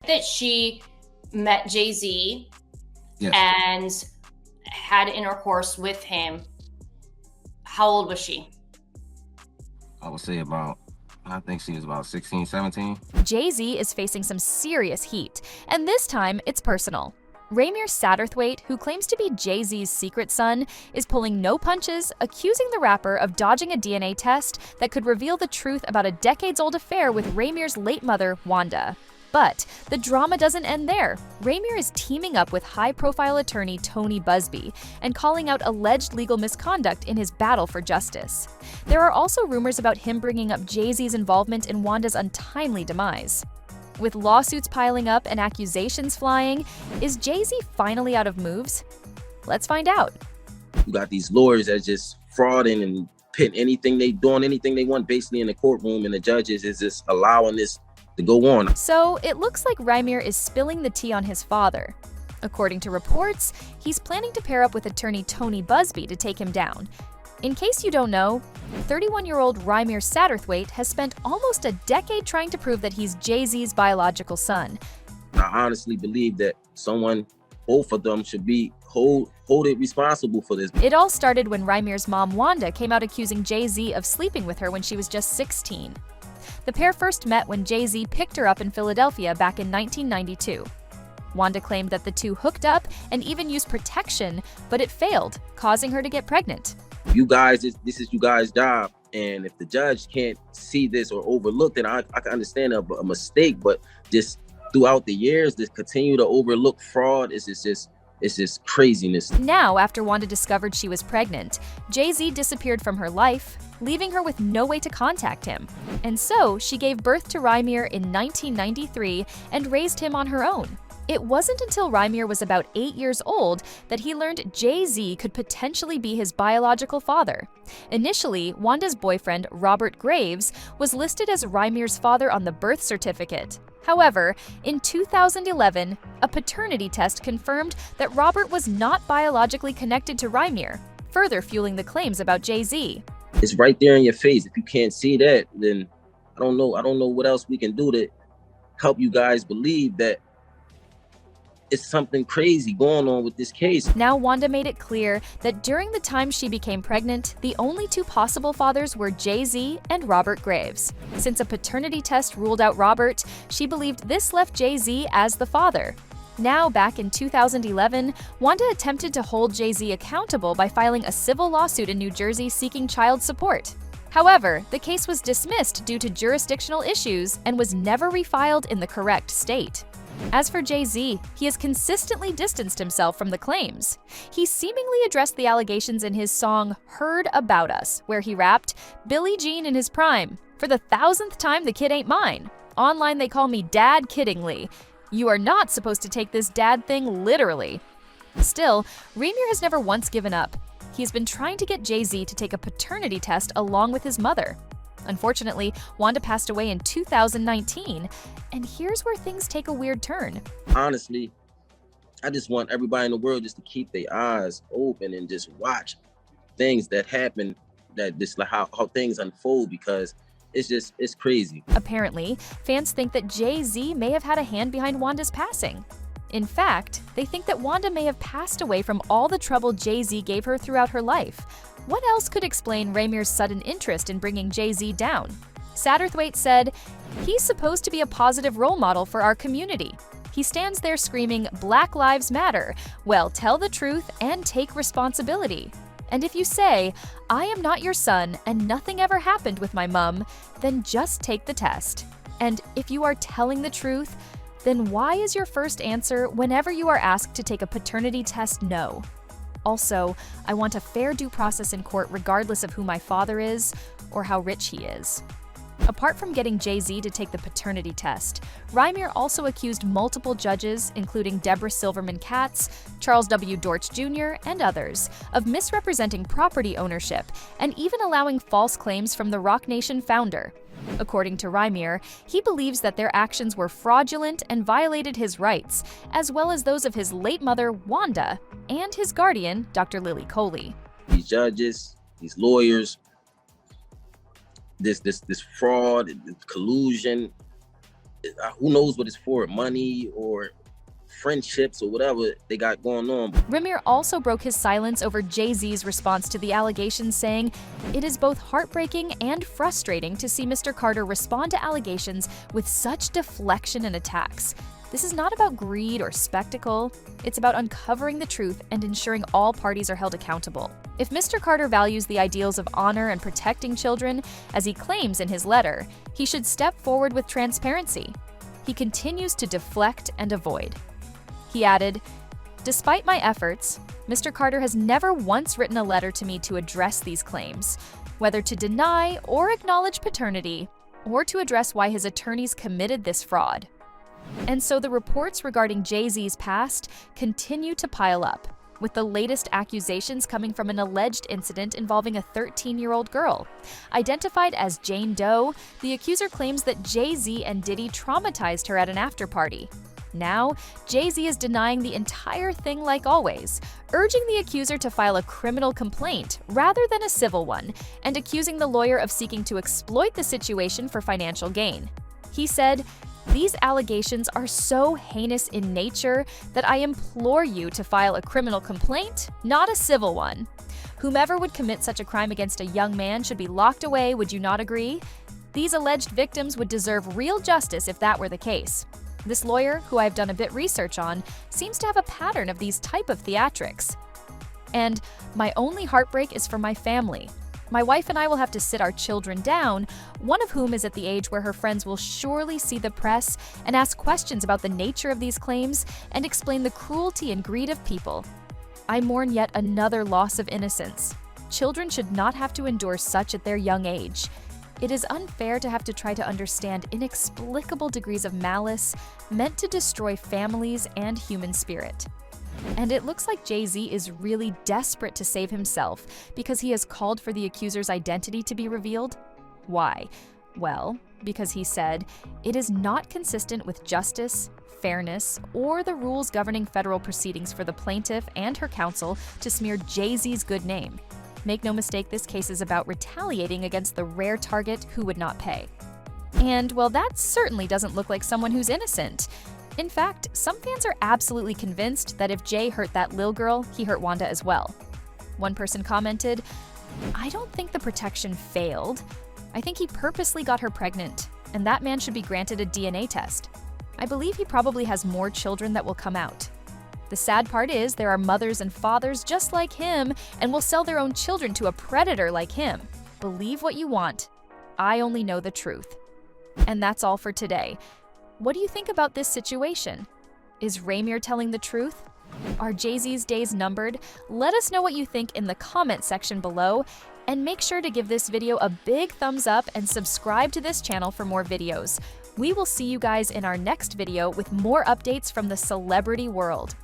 that she met Jay-Z Yes. and had intercourse with him. How old was she? I would say I think she was about 16, 17. Jay-Z is facing some serious heat, and this time it's personal. Raymir Satterthwaite, who claims to be Jay-Z's secret son, is pulling no punches, accusing the rapper of dodging a DNA test that could reveal the truth about a decades-old affair with Raymir's late mother, Wanda. But the drama doesn't end there. Raymir is teaming up with high-profile attorney Tony Buzbee and calling out alleged legal misconduct in his battle for justice. There are also rumors about him bringing up Jay-Z's involvement in Wanda's untimely demise. With lawsuits piling up and accusations flying, is Jay-Z finally out of moves? Let's find out. You got these lawyers that just frauding and pitting anything they want basically in the courtroom, and the judges is just allowing this to go on. So it looks like Rymir is spilling the tea on his father. According to reports, he's planning to pair up with attorney Tony Buzbee to take him down. In case you don't know, 31-year-old Raymir Satterthwaite has spent almost a decade trying to prove that he's Jay-Z's biological son. I honestly believe that both of them should be hold it responsible for this. It all started when Rymir's mom, Wanda, came out accusing Jay-Z of sleeping with her when she was just 16. The pair first met when Jay-Z picked her up in Philadelphia back in 1992. Wanda claimed that the two hooked up and even used protection, but it failed, causing her to get pregnant. You guys, this is you guys' job, and if the judge can't see this or overlook it, I can understand a mistake, but just throughout the years, this continue to overlook fraud is just craziness. Now, after Wanda discovered she was pregnant, Jay-Z disappeared from her life, leaving her with no way to contact him. And so, she gave birth to Rymir in 1993 and raised him on her own. It wasn't until Rymir was about 8 years old that he learned Jay-Z could potentially be his biological father. Initially, Wanda's boyfriend, Robert Graves, was listed as Rymir's father on the birth certificate. However, in 2011, a paternity test confirmed that Robert was not biologically connected to Rymir, further fueling the claims about Jay-Z. It's right there in your face. If you can't see that, then I don't know what else we can do to help you guys believe that it's something crazy going on with this case. Now Wanda made it clear that during the time she became pregnant, the only two possible fathers were Jay-Z and Robert Graves. Since a paternity test ruled out Robert, she believed this left Jay-Z as the father. Now, back in 2011, Wanda attempted to hold Jay-Z accountable by filing a civil lawsuit in New Jersey seeking child support. However, the case was dismissed due to jurisdictional issues and was never refiled in the correct state. As for Jay-Z, he has consistently distanced himself from the claims. He seemingly addressed the allegations in his song Heard About Us, where he rapped, "Billie Jean in his prime. For the 1000th time, the kid ain't mine. Online they call me Dad kiddingly. You are not supposed to take this dad thing literally." Still, Rymir has never once given up. He's been trying to get Jay-Z to take a paternity test along with his mother. Unfortunately, Wanda passed away in 2019, and here's where things take a weird turn. Honestly, I just want everybody in the world just to keep their eyes open and just watch things that happen, that just like how things unfold, because it's crazy. Apparently, fans think that Jay-Z may have had a hand behind Wanda's passing. In fact, they think that Wanda may have passed away from all the trouble Jay-Z gave her throughout her life. What else could explain Raymir's sudden interest in bringing Jay-Z down? Satterthwaite said, "He's supposed to be a positive role model for our community. He stands there screaming, 'Black Lives Matter.' Well, tell the truth and take responsibility. And if you say, 'I am not your son and nothing ever happened with my mom,' then just take the test. And if you are telling the truth, then why is your first answer whenever you are asked to take a paternity test no? Also, I want a fair due process in court regardless of who my father is or how rich he is." Apart from getting Jay-Z to take the paternity test, Rymir also accused multiple judges, including Deborah Silverman Katz, Charles W. Dortch Jr., and others, of misrepresenting property ownership and even allowing false claims from the Roc Nation founder. According to Rymir, he believes that their actions were fraudulent and violated his rights, as well as those of his late mother, Wanda, and his guardian, Dr. Lillie Coley. These judges, these lawyers, this fraud, collusion, who knows what it's for, money or friendships or whatever they got going on. Rymir also broke his silence over Jay-Z's response to the allegations, saying, "It is both heartbreaking and frustrating to see Mr. Carter respond to allegations with such deflection and attacks. This is not about greed or spectacle. It's about uncovering the truth and ensuring all parties are held accountable. If Mr. Carter values the ideals of honor and protecting children, as he claims in his letter, he should step forward with transparency. He continues to deflect and avoid." He added, "Despite my efforts, Mr. Carter has never once written a letter to me to address these claims, whether to deny or acknowledge paternity, or to address why his attorneys committed this fraud." And so the reports regarding Jay-Z's past continue to pile up, with the latest accusations coming from an alleged incident involving a 13-year-old girl. Identified as Jane Doe, the accuser claims that Jay-Z and Diddy traumatized her at an after-party. Now, Jay-Z is denying the entire thing like always, urging the accuser to file a criminal complaint rather than a civil one, and accusing the lawyer of seeking to exploit the situation for financial gain. He said, "These allegations are so heinous in nature that I implore you to file a criminal complaint, not a civil one. Whomever would commit such a crime against a young man should be locked away, would you not agree? These alleged victims would deserve real justice if that were the case." This lawyer, who I've done a bit research on, seems to have a pattern of these type of theatrics. And my only heartbreak is for my family. My wife and I will have to sit our children down, one of whom is at the age where her friends will surely see the press and ask questions about the nature of these claims and explain the cruelty and greed of people. I mourn yet another loss of innocence. Children should not have to endure such at their young age. It is unfair to have to try to understand inexplicable degrees of malice meant to destroy families and human spirit. And it looks like Jay-Z is really desperate to save himself because he has called for the accuser's identity to be revealed. Why? Well, because he said, "It is not consistent with justice, fairness, or the rules governing federal proceedings for the plaintiff and her counsel to smear Jay-Z's good name. Make no mistake, this case is about retaliating against the rare target who would not pay." And, well, that certainly doesn't look like someone who's innocent. In fact, some fans are absolutely convinced that if Jay hurt that Lil girl, he hurt Wanda as well. One person commented, "I don't think the protection failed. I think he purposely got her pregnant, and that man should be granted a DNA test. I believe he probably has more children that will come out. The sad part is there are mothers and fathers just like him and will sell their own children to a predator like him. Believe what you want. I only know the truth." And that's all for today. What do you think about this situation? Is Raymir telling the truth? Are Jay-Z's days numbered? Let us know what you think in the comment section below, and make sure to give this video a big thumbs up and subscribe to this channel for more videos. We will see you guys in our next video with more updates from the celebrity world.